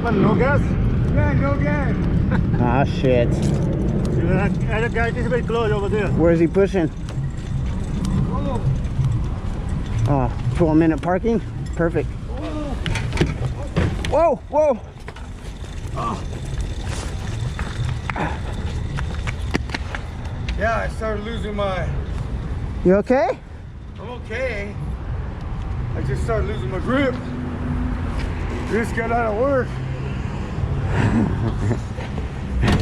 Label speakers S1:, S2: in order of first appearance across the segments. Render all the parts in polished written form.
S1: happened? No gas?
S2: Yeah, no gas.
S3: Ah, shit.
S1: The guy is very close over there.
S3: Where's he pushing?
S2: Oh,
S3: 12-minute parking? Perfect. Whoa, whoa.
S2: yeah, I started losing my...
S3: You okay?
S2: I'm okay. I just started losing my grip. Just got out of work.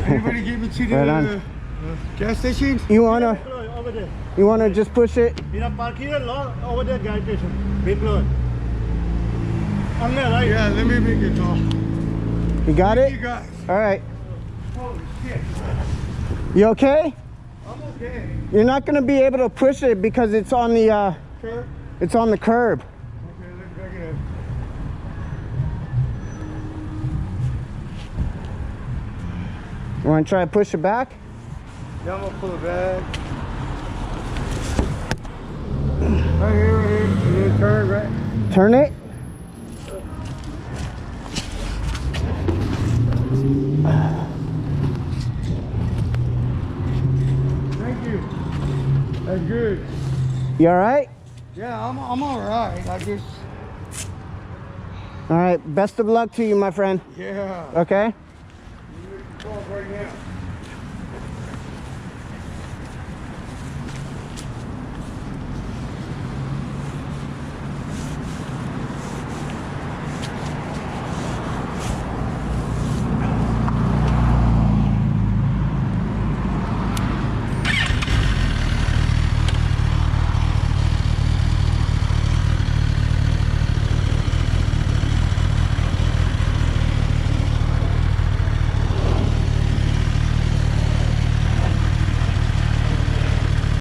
S2: Anybody get me to the
S3: Right on.
S2: gas station?
S3: You wanna
S1: Over there.
S3: just push it?
S1: You know, park here, lot over there, gas station. Big close. On there, right?
S2: Yeah, let me make it call.
S3: You got
S2: You
S3: it?
S2: guys.
S3: All right.
S2: Holy shit.
S3: You okay?
S2: I'm okay.
S3: You're not gonna be able to push it because it's on the
S2: Sure.
S3: it's on the curb.
S2: Okay, let's back it up.
S3: You wanna try to push it back?
S2: Yeah, I'm gonna pull it back. Right here, right here. And then turn right.
S3: Turn it.
S2: Thank you. That's good.
S3: You all right?
S2: Yeah, I'm all right. I just,
S3: All right. Best of luck to you, my friend.
S2: yeah.
S3: Okay.
S2: Right now.